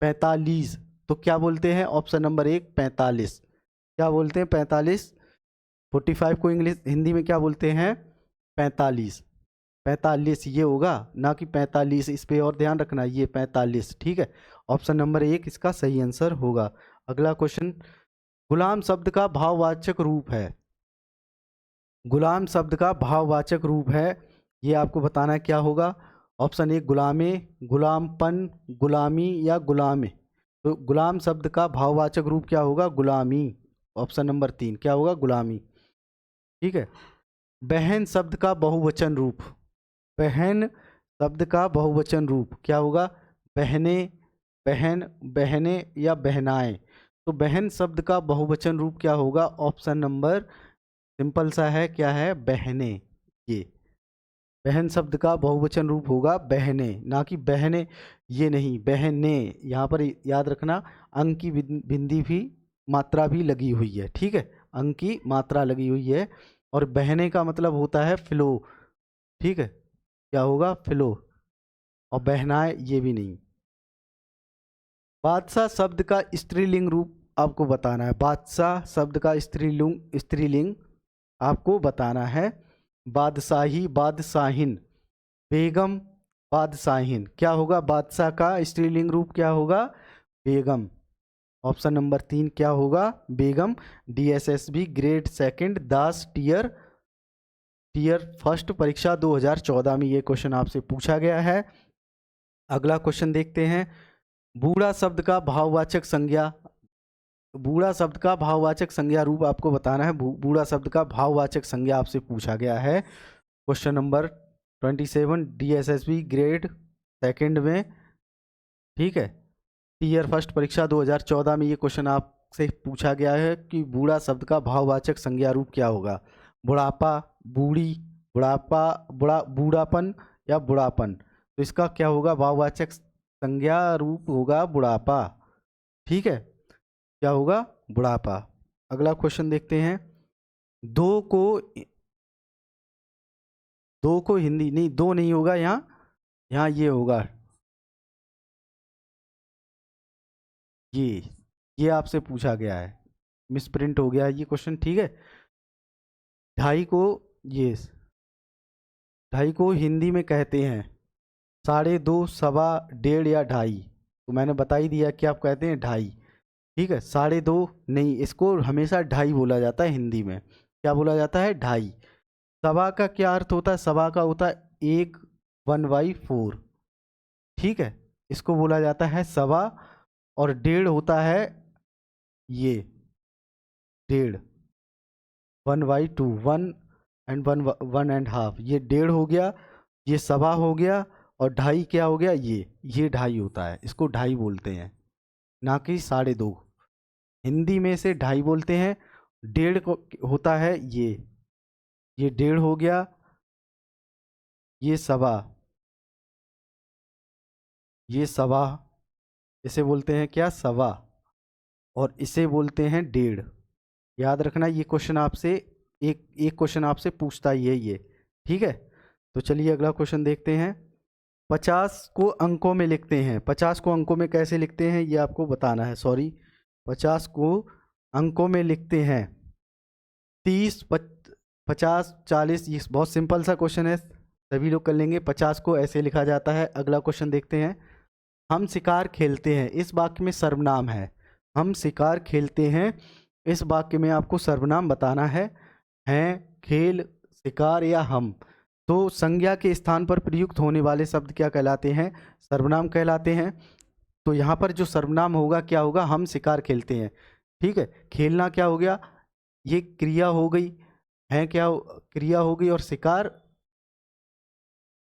45। तो क्या बोलते हैं? Option number 1 45। क्या बोलते हैं? 45। 45 को इंग्लिश, हिंदी में क्या बोलते हैं? 45। 45 ये होगा, ना कि 45। इस पे और ध्यान रखना, ये 45। ठीक है, ऑप्शन नंबर 1 इसका सही आंसर होगा। अगला क्वेश्चन। गुलाम शब्द का भाववाचक रूप है। गुलाम शब्द का भाववाचक रूप है, ये आपको बताना है क्या होगा। ऑप्शन ए गुलामे, गुलामपन, गुलामी या गुलामे। तो गुलाम शब्द का भाववाचक रूप क्या होगा? गुलामी। ऑप्शन नंबर 3 क्या होगा? गुलामी। ठीक है। बहन शब्द का बहुवचन रूप, बहन शब्द का बहुवचन रूप क्या होगा? बहने, बहन, बहने या बहनाएं। तो बहन शब्द का बहुवचन रूप क्या होगा? ऑप्शन नंबर सिंपल सा है, क्या है? बहने। ये बहन शब्द का बहुवचन रूप होगा बहने, ना कि बहने, ये नहीं, बहने। यहाँ पर याद रखना अंक की बिंदी भी, मात्रा भी लगी हुई है। ठीक है, अंक की मात्रा लगी हुई है। और बहने का मतलब होता है फ्लो। ठीक है, क्या होगा? फ्लो। और बहनाएं ये भी नहीं। बादशाह शब्द का स्त्रीलिंग रूप आपको बताना है। बादशाह शब्द का स्त्रीलिंग आपको बताना है। बादशाही, बादशाहिन, बेगम, बादशाहिन। क्या होगा? बादशाह का स्त्रीलिंग रूप क्या होगा? बेगम। ऑप्शन नंबर 3 क्या होगा? बेगम। DSSB ग्रेड सेकंड दास टीयर फर्स्ट परीक्षा 2014 में ये क्वेश्चन आपसे पूछा गया है। अगला क्वेश्चन देखते हैं। बूढ़ा शब्द का भाववाचक संज्ञा, बूढ़ा शब्द का भाववाचक संज्ञा रूप आपको बताना है। बूढ़ा शब्द का भाववाचक संज्ञा आपसे पूछा गया है question number 27 DSSB grade second में। ठीक है, टीयर फर्स्ट परीक्षा 2014 में ये क्वेश्चन आपसे पूछा गया है कि बूढ़ा शब्द का भाववाचक संज्ञा रूप क्या होगा? बुढ़ापा, बूढ़ी, बुढ़ापा, बूढ़ापन या बुढ़ापन। तो इसका क्या होगा? भाववाचक संज्ञा रूप होगा बुढ़ापा। ठीक है, क्या होगा? बुढ़ापा। अगला क्वेश्चन देखते हैं। दो को हिंदी नहीं, दो नहीं होगा यहाँ ये होगा, ये आपसे पूछा गया है, मिसप्रिंट हो गया है ये क्वेश्चन। ठीक है, ढाई को, ये ढाई को हिंदी में कहते हैं 2.5, सवा, डेढ़ या ढाई। तो मैंने बता ही दिया कि आप कहते हैं ढाई। ठीक है, 2.5 नहीं, इसको हमेशा ढाई बोला जाता है हिंदी में। क्या बोला जाता है? ढाई। सवा का क्या अर्थ होता है? सवा का होता है 1/4। ठीक है, इसको बोला जाता है सवा। और डेढ़ होता है ये, डेढ़ 1/2, 1.5, ये डेढ़ हो गया, ये सवा हो गया। और ढाई क्या हो गया? ये ढाई होता है, इसको ढाई बोलते हैं, ना कि 2.5। हिंदी में से ढाई बोलते हैं। डेढ़ को होता है ये डेढ़ हो गया, ये सवा, ये सवा, इसे बोलते हैं क्या? सवा। और इसे बोलते हैं डेढ़। याद रखना, ये क्वेश्चन आपसे एक क्वेश्चन आपसे पूछता ही है ये। ठीक है, तो चलिए अगला क्वेश्चन देखते हैं। 50 को अंकों में लिखते हैं, 50 को अंकों में कैसे लिखते हैं ये आपको बताना है। सॉरी, 50 को अंकों में लिखते हैं 30, 50, 40। ये बहुत सिंपल सा क्वेश्चन है, सभी लोग कर लेंगे। 50 को ऐसे लिखा जाता है। अगला क्वेश्चन देखते हैं। हम शिकार खेलते हैं, इस वाक्य में सर्वनाम है। हम शिकार खेलते हैं, इस वाक्य में आपको सर्वनाम बताना है। हैं, खेल, शिकार या हम। तो संज्ञा के स्थान पर प्रयुक्त होने वाले शब्द क्या कहलाते हैं? सर्वनाम कहलाते हैं। तो यहाँ पर जो सर्वनाम होगा क्या होगा? हम शिकार खेलते हैं। ठीक है, खेलना क्या हो गया? ये क्रिया हो गई, है क्या क्रिया हो गई, और शिकार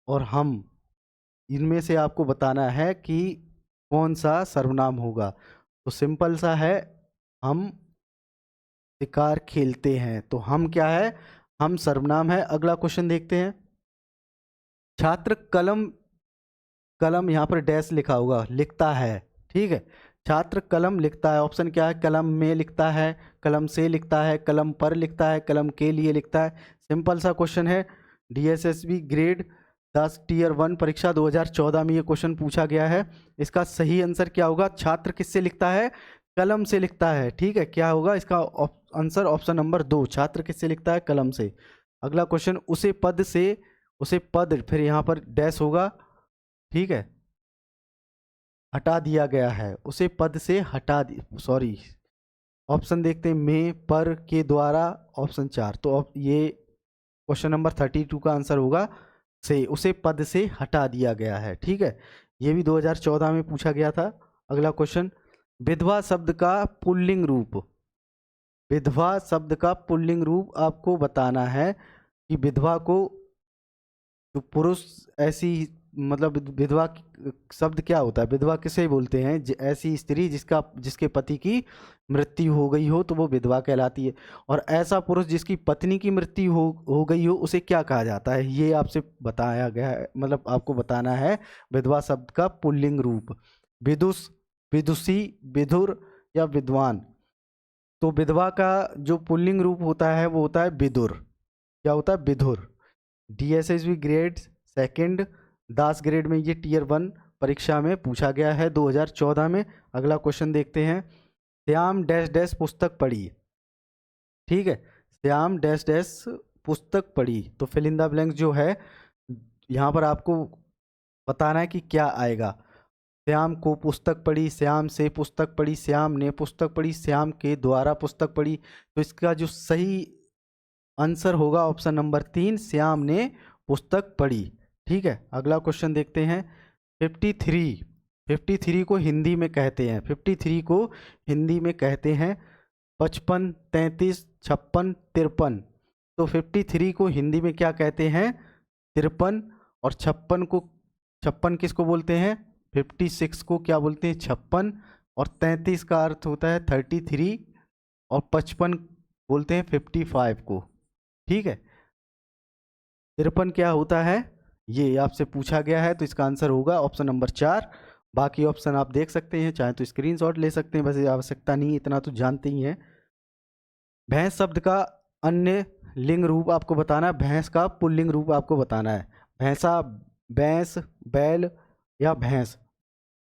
और हम, इनमें से आपको बताना है कि कौन सा सर्वनाम होगा। तो सिंपल सा है, हम शिकार खेलते हैं, तो हम क्या है? हम सर्वनाम है। अगला क्वेश्चन देखते हैं। छात्र कलम, कलम यहाँ पर डैश लिखा होगा, लिखता है। ठीक है, छात्र कलम लिखता है। ऑप्शन क्या है? कलम में लिखता है, कलम से लिखता है, कलम पर लिखता है, कलम के लिए लिखता है। सिंपल सा क्वेश्चन है। DSSB ग्रेड 10 टीयर 1 परीक्षा 2014 में ये क्वेश्चन पूछा गया है। इसका सही आंसर क्या होगा? छात्र किससे लिखता है? कलम से लिखता है। ठीक है, क्या होगा इसका आंसर? ऑप्शन नंबर 2, छात्र किससे लिखता है? कलम से। अगला क्वेश्चन, उसे पद से, उसे पद, फिर यहाँ पर डैश होगा। ठीक है, हटा दिया गया है, उसे पद से हटा दी, सॉरी। ऑप्शन देखते हैं, में, पर, के द्वारा। ऑप्शन 4, तो अब ये क्वेश्चन नंबर 32 का आंसर होगा से, उसे पद से हटा दिया गया है। ठीक है, ये भी 2014 में पूछा गया था। अगला क्वेश्चन, विधवा शब्द का पुल्लिंग रूप। विधवा शब्द का पुल्लिंग रूप आपको बताना है कि विधवा को जो पुरुष ऐसी, मतलब विधवा शब्द क्या होता है, विधवा किसे बोलते हैं, ऐसी स्त्री जिसके पति की मृत्यु हो गई हो तो वो विधवा कहलाती है। और ऐसा पुरुष जिसकी पत्नी की मृत्यु हो गई हो उसे क्या कहा जाता है, ये आपसे बताया गया है, मतलब आपको बताना है विधवा शब्द का पुल्लिंग रूप। विदुष, विदुषी, विधुर या विद्वान। तो विधवा का जो पुल्लिंग रूप होता है वो होता है विदुर। क्या होता है, विधुर। डीएसएसबी ग्रेड सेकंड दास ग्रेड में ये टियर 1 परीक्षा में पूछा गया है 2014 में। अगला क्वेश्चन देखते हैं, श्याम डैश डैश पुस्तक पढ़ी। ठीक है, श्याम डैश डैश पुस्तक पढ़ी, तो फिल इन द ब्लैंक्स जो है यहाँ पर आपको बताना है कि क्या आएगा। श्याम को पुस्तक पढ़ी, श्याम से पुस्तक पढ़ी, श्याम ने पुस्तक पढ़ी, श्याम के द्वारा पुस्तक पढ़ी। तो इसका जो सही आंसर होगा ऑप्शन नंबर 3, श्याम ने पुस्तक पढ़ी। ठीक है, अगला क्वेश्चन देखते हैं, 53 को हिंदी में कहते हैं, 53 को हिंदी में कहते हैं 55, 33, 56, 53। तो 53 को हिंदी में क्या कहते हैं, 53। और 56 किसको बोलते हैं, 56 को क्या बोलते हैं, 56। और 33 का अर्थ होता है 33, और 55 बोलते हैं 55 को। ठीक है, 53 क्या होता है ये आपसे पूछा गया है, तो इसका आंसर होगा ऑप्शन नंबर 4। बाकी ऑप्शन आप देख सकते हैं, चाहे तो स्क्रीनशॉट ले सकते हैं, वैसे आवश्यकता नहीं, इतना तो जानते ही हैं। भैंस शब्द का अन्य लिंग रूप आपको बताना है, भैंस का पुल्लिंग रूप आपको बताना है। भैंसा, भैंस, बैल या भैंस।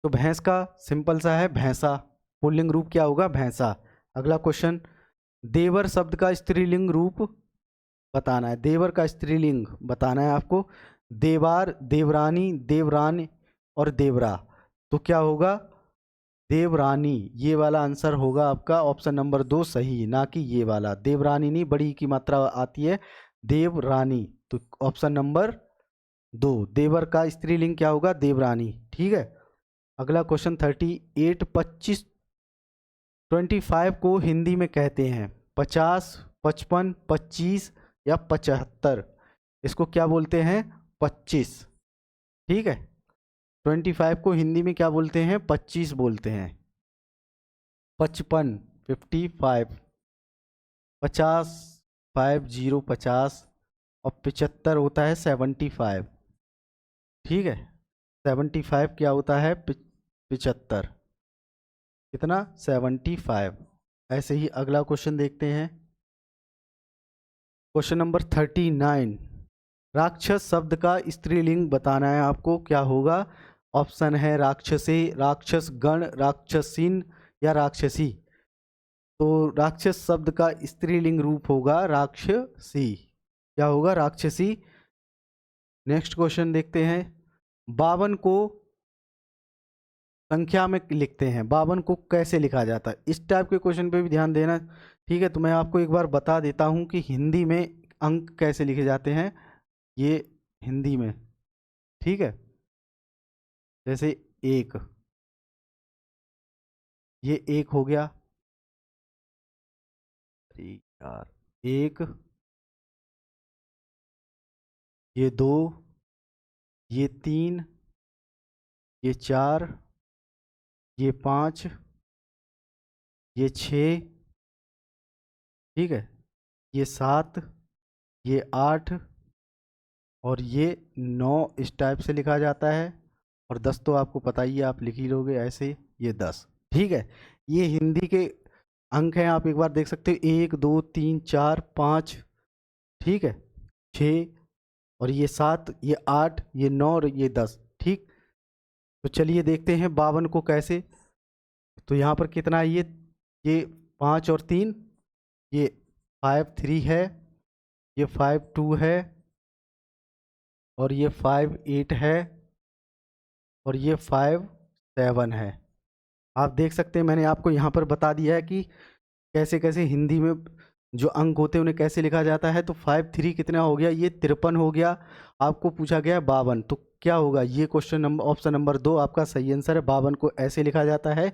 तो भैंस का सिंपल सा है भैंसा, पुल्लिंग रूप क्या होगा, भैंसा। अगला क्वेश्चन, देवर शब्द का स्त्रीलिंग रूप बताना है, देवर का स्त्रीलिंग बताना है आपको। देवार, देवरानी, देवरान और देवरा। तो क्या होगा, देवरानी। ये वाला आंसर होगा आपका ऑप्शन नंबर 2 सही, ना कि ये वाला। देवरानी नहीं, बड़ी की मात्रा आती है, देवरानी। तो ऑप्शन नंबर 2, देवर का स्त्रीलिंग क्या होगा, देवरानी। ठीक है, अगला क्वेश्चन 38, 25 को हिंदी में कहते हैं 50, 55, 25 या 75। इसको क्या बोलते हैं, 25। ठीक है, 25 को हिंदी में क्या बोलते हैं, 25 बोलते हैं। 55, 55, 50, 50, 50 और 75 होता है 75। ठीक है, 75 क्या होता है, 75। कितना, 75। ऐसे ही अगला क्वेश्चन देखते हैं, क्वेश्चन नंबर 39, राक्षस शब्द का स्त्रीलिंग बताना है आपको, क्या होगा। ऑप्शन है राक्षसी, राक्षस गण, राक्षसीन या राक्षसी। तो राक्षस शब्द का स्त्रीलिंग रूप होगा राक्षसी। क्या होगा, राक्षसी। नेक्स्ट क्वेश्चन देखते हैं, 52 को संख्या में लिखते हैं, 52 को कैसे लिखा जाता है, इस टाइप के क्वेश्चन पे भी ध्यान देना। ठीक है, तो मैं आपको एक बार बता देता हूँ कि हिंदी में अंक कैसे लिखे जाते हैं, ये हिंदी में। ठीक है, जैसे एक, ये एक हो गया, यार, एक, ये 2, ये 3, ये 4, ये 5, ये 6। ठीक है, ये 7, ये 8 और ये 9, इस टाइप से लिखा जाता है। और 10 तो आपको पता ही है, आप लिख ही लोगे ऐसे, ये 10। ठीक है, ये हिंदी के अंक हैं, आप एक बार देख सकते हो, 1, 2, 3, 4, 5। ठीक है, 6 और ये 7, ये 8, ये 9 और ये 10। ठीक, तो चलिए देखते हैं 52 को कैसे। तो यहाँ पर कितना है, ये 5 और 3, ये 5, 3 है, ये 5, 2 है, और ये 5, 8 है, और ये 5, 7 है। आप देख सकते हैं, मैंने आपको यहाँ पर बता दिया है कि कैसे कैसे हिंदी में जो अंक होते हैं उन्हें कैसे लिखा जाता है। तो 5 3 कितना हो गया, ये 53 हो गया। आपको पूछा गया 52, तो क्या होगा, ये क्वेश्चन नंबर ऑप्शन नंबर 2 आपका सही आंसर है। 52 को ऐसे लिखा जाता है,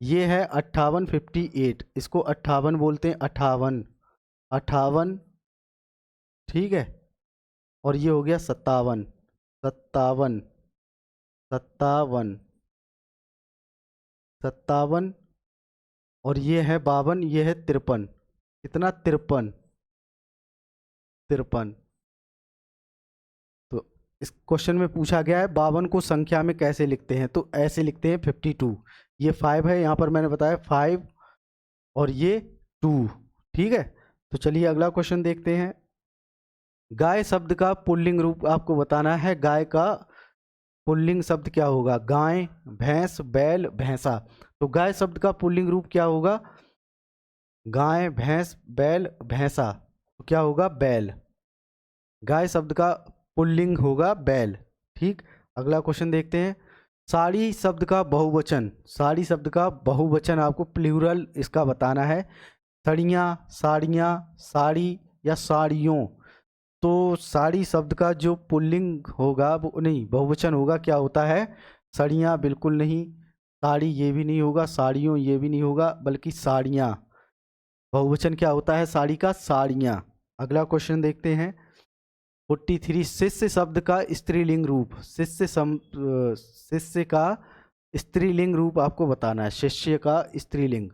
ये है 58 58, इसको 58 बोलते हैं, 58 58, ठीक है। और ये हो गया 57 57 57 57, और ये है 52, ये है 53, कितना 53 53। तो इस क्वेश्चन में पूछा गया है 52 को संख्या में कैसे लिखते हैं, तो ऐसे लिखते हैं 52, ये 5 है, यहाँ पर मैंने बताया 5 और ये 2, ठीक है। तो चलिए अगला क्वेश्चन देखते हैं। गाय शब्द का पुल्लिंग रूप आपको बताना है। गाय का पुल्लिंग शब्द क्या होगा, गाय, भैंस, बैल, भैंसा। तो गाय शब्द का पुल्लिंग रूप क्या होगा, गाय, भैंस, बैल, भैंसा, तो क्या होगा, बैल। गाय शब्द का पुल्लिंग होगा बैल, ठीक। अगला क्वेश्चन देखते हैं। साड़ी शब्द का बहुवचन, साड़ी शब्द का बहुवचन आपको प्लूरल इसका बताना है। सड़ियाँ, साड़ियाँ, साड़ी या साड़ियों। तो साड़ी शब्द का जो पुल्लिंग होगा वो नहीं, बहुवचन होगा, क्या होता है, सड़ियाँ बिल्कुल नहीं, साड़ी ये भी नहीं होगा, साड़ियों ये भी नहीं होगा, बल्कि साड़ियाँ। बहुवचन क्या होता है साड़ी का, साड़ियाँ। अगला क्वेश्चन देखते हैं। 43 शिष्य शब्द का स्त्रीलिंग रूप, शिष्य का स्त्रीलिंग रूप आपको बताना है। शिष्य का स्त्रीलिंग,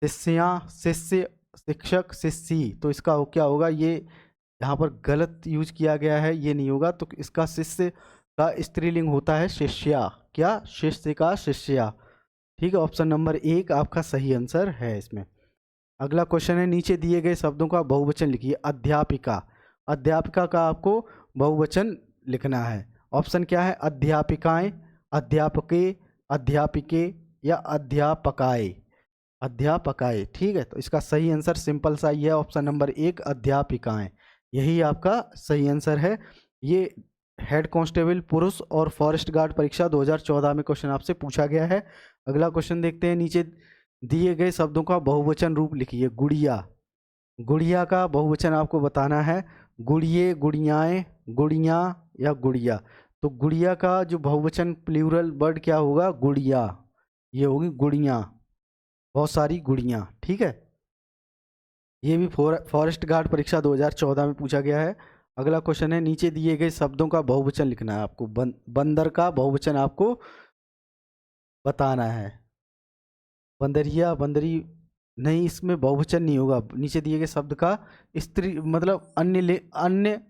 शिष्या, शिष्य, शिक्षक, शिष्यी। तो इसका क्या होगा, ये यहाँ पर गलत यूज किया गया है, ये नहीं होगा। तो इसका शिष्य का स्त्रीलिंग होता है शिष्या, क्या, शिष्य का शिष्या, ठीक है। ऑप्शन नंबर 1 आपका सही आंसर है इसमें। अगला क्वेश्चन है, नीचे दिए गए शब्दों का बहुवचन लिखिए। अध्यापिका, अध्यापिका का आपको बहुवचन लिखना है। ऑप्शन क्या है, अध्यापिकाएं, अध्यापके, अध्यापिके या अध्यापकाए, अध्यापकाए, ठीक है। तो इसका सही आंसर सिंपल सा ये है, ऑप्शन नंबर 1 अध्यापिकाएं, यही आपका सही आंसर है। ये हेड कांस्टेबल पुरुष और फॉरेस्ट गार्ड परीक्षा 2014 में क्वेश्चन आपसे पूछा गया है। अगला क्वेश्चन देखते हैं। नीचे दिए गए शब्दों का बहुवचन रूप लिखिए। गुड़िया, गुड़िया का बहुवचन आपको बताना है। गुड़िए, गुड़ियाएँ, गुड़ियाँ या गुड़िया। तो गुड़िया का जो बहुवचन प्लूरल वर्ड क्या होगा, गुड़िया, ये होगी गुड़ियाँ, बहुत सारी गुड़ियाँ, ठीक है। ये भी फॉरेस्ट गार्ड परीक्षा 2014 में पूछा गया है। अगला क्वेश्चन है, नीचे दिए गए शब्दों का बहुवचन लिखना है आपको। बंदर का बहुवचन आपको बताना है। बंदरिया, बंदरी नहीं, इसमें बहुवचन नहीं होगा। नीचे दिए गए शब्द का स्त्री मतलब अन्य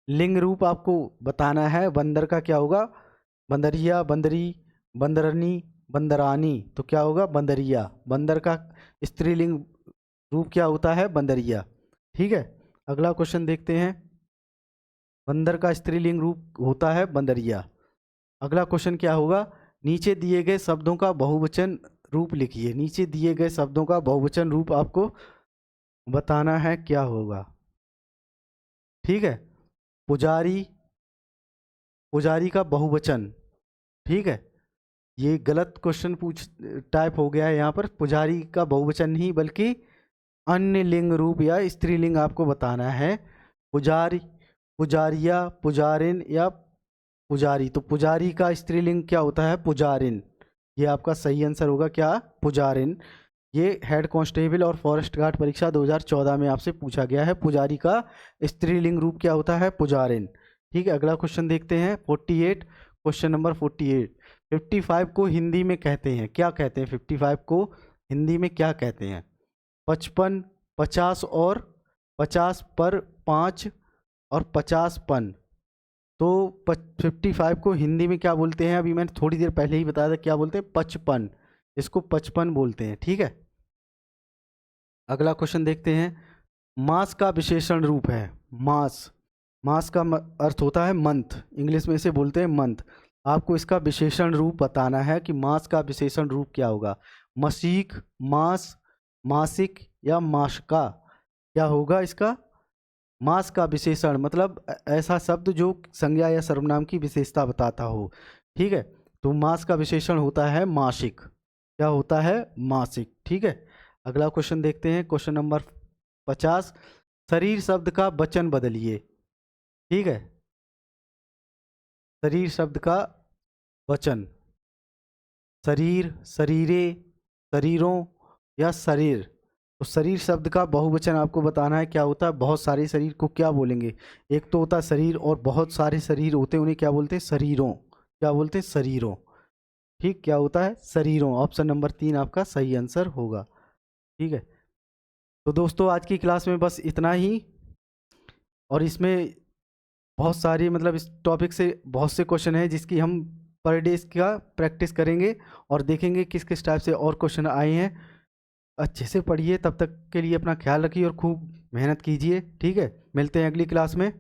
लिंग रूप आपको बताना है। बंदर का क्या होगा, बंदरिया, बंदरी, बंदरनी, बंदरानी। तो क्या होगा, बंदरिया। बंदर का स्त्रीलिंग रूप क्या होता है, बंदरिया, ठीक है। अगला क्वेश्चन देखते हैं। बंदर का स्त्रीलिंग रूप होता है बंदरिया। अगला क्वेश्चन क्या होगा, नीचे दिए गए शब्दों का बहुवचन रूप लिखिए। नीचे दिए गए शब्दों का बहुवचन रूप आपको बताना है, क्या होगा, ठीक है। पुजारी, पुजारी का बहुवचन, ठीक है। ये गलत क्वेश्चन पूछ टाइप हो गया है यहाँ पर। पुजारी का बहुवचन नहीं बल्कि अन्य लिंग रूप या स्त्रीलिंग आपको बताना है। पुजारी, पुजारिया, पुजारिन या पुजारी। तो पुजारी का स्त्रीलिंग क्या होता है, पुजारिन, ये आपका सही आंसर होगा, क्या, पुजारिन। ये हेड कांस्टेबल और फॉरेस्ट गार्ड परीक्षा 2014 में आपसे पूछा गया है। पुजारी का स्त्रीलिंग रूप क्या होता है, पुजारिन, ठीक है। अगला क्वेश्चन देखते हैं। 48, क्वेश्चन नंबर 48। 55 को हिंदी में कहते हैं, क्या कहते हैं, 55 को हिंदी में क्या कहते हैं। 55, 50 और 50 पर 5 और 50पन। तो 55 को हिंदी में क्या बोलते हैं, अभी मैंने थोड़ी देर पहले ही बताया था, क्या बोलते हैं, 55, इसको 55 बोलते हैं, ठीक है। अगला क्वेश्चन देखते हैं। मास का विशेषण रूप है, मास, मास का अर्थ होता है मंथ, इंग्लिश में इसे बोलते हैं मंथ। आपको इसका विशेषण रूप बताना है कि मास का विशेषण रूप क्या होगा। मसीक, मास, मासिक या मासिका, क्या होगा इसका, मास का विशेषण मतलब ऐसा शब्द जो संज्ञा या सर्वनाम की विशेषता बताता हो, ठीक है। तो मास का विशेषण होता है मासिक, क्या होता है, मासिक, ठीक है। अगला क्वेश्चन देखते हैं। क्वेश्चन नंबर 50 शरीर शब्द का वचन बदलिए। ठीक है, शरीर शब्द का वचन, शरीर, शरीरे, शरीरों या शरीर। तो शरीर शब्द का बहुवचन आपको बताना है क्या होता है। बहुत सारे शरीर को क्या बोलेंगे? एक तो होता है शरीर, और बहुत सारे शरीर होते हैं उन्हें क्या बोलते हैं? शरीरों। क्या बोलते हैं? शरीरों। ठीक, क्या होता है? शरीरों। ऑप्शन नंबर 3 आपका सही आंसर होगा। ठीक है, तो दोस्तों आज की क्लास में बस इतना ही, और इसमें बहुत सारी मतलब इस टॉपिक से बहुत से क्वेश्चन हैं जिसकी हम पर डे इसका प्रैक्टिस करेंगे और देखेंगे किस किस टाइप से और क्वेश्चन आए हैं। अच्छे से पढ़िए, तब तक के लिए अपना ख्याल रखिए और खूब मेहनत कीजिए। ठीक है, मिलते हैं अगली क्लास में।